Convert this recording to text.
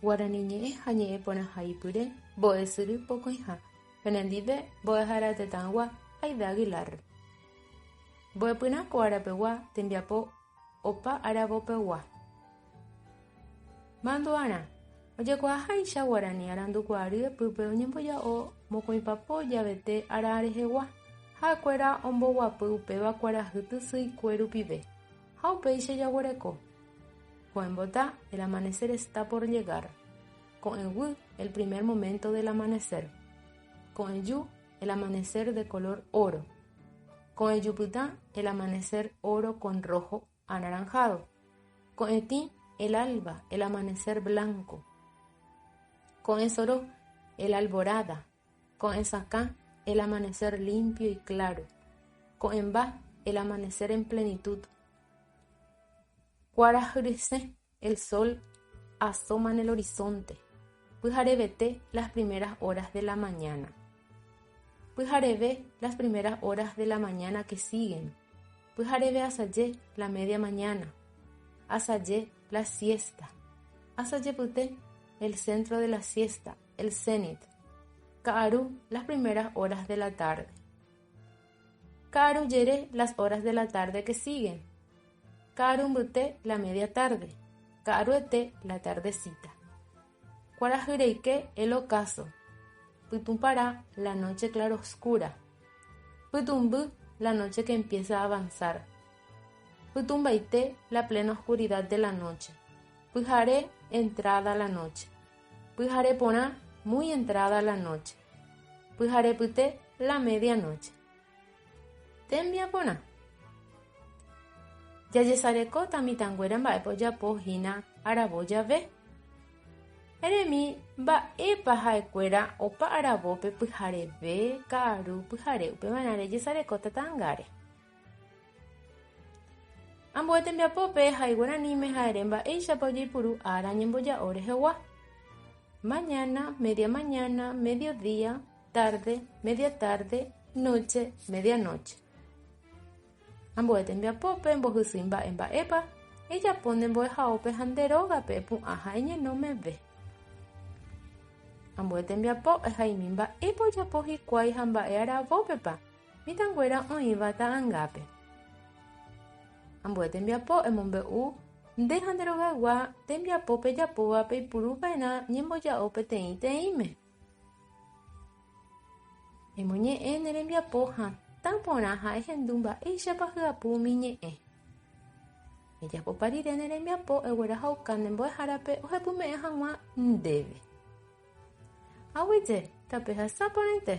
Guarani ñe'ẽ ha ñe'ẽ porãhaipyre mbo'esyry pokõiha penendive mbo'eharatetãgua Aida Aguilar. Mbo'epyrãko arapegua tembiapo opa aravopegua. Mandu'arã ojekuaaháicha Guarani arandukuary epýpe oñemboja'o mokõipapo javete ára rehegua ha'ekuéra omboguapy upéva kuarahy tysykue rupive ha upéicha jaguereko. Ko'ẽmbota el amanecer está por llegar. Ko'ẽguy el primer momento del amanecer. Ko'ẽju el amanecer de color oro. Ko'ẽjupytã el amanecer oro con rojo anaranjado. Ko'ẽtĩ el alba, el amanecer blanco. Ko'ẽsoro el alborada. Ko'ẽsakã el amanecer limpio y claro. Ko'ẽmba el amanecer en plenitud. Kuarahyrysẽ el sol asoma en el horizonte. Pyharevete las primeras horas de la mañana. Pyhareve las primeras horas de la mañana que siguen. Pyhareve asaje la media mañana. Asaje la siesta. Asajepyte el centro de la siesta, el cenit. Ka'aru las primeras horas de la tarde. Ka'arujere las horas de la tarde que siguen. Ka'arumbyte la media tarde. Ka'aruete la tardecita. Kuarahyreike el ocaso. Pytũparã la noche claroscura. Pytũmby la noche que empieza a avanzar. Pytũmbaite la plena oscuridad de la noche. Pyhare entrada la noche. Pyhare porã muy entrada la noche. Pyharepyte la medianoche. Tembiaporã. Jajesarekóta mitãnguéra mba'épe ojapohína aravo jave. Eremi mba'épa ha'ekuéra opa aravópe pyhareve, ka'aru, pyhare upémarã rejesarekóta ta'ãngáre. Ambue tembiapópe hay guaraníme ha'ére mba'éichapa ojeipuru ára ñemboja'o rehegua. Mañana, media mañana, mediodía, tarde, media tarde, noche, medianoche. Ambue tembiapópe mbohysýi mba'épa ejapo nde mbo'ehaópe ha nde rógape pu'ã ha eñenómeve. Ambue tembiapo ehaimi mba'épa ojapo hikuái ha mba'e aravópepa mitãnguéra oĩva ta'ãngápe. Ambue tembiapo emombe'u nde ha nde rogagua tembiapópe japóva peipuruva'erã ñemboja'o peteĩteĩme. Emoñe'ẽ ne rembiapo ha taporã ha ehendu mba'éichapa hyapu umi ñe'ẽ. Ejapopa rire ne rembiapo eguerahauka ne mbo'ehárape ohepyme'ẽ hag̃ua ndéve. Aguyje tape hasáporãite.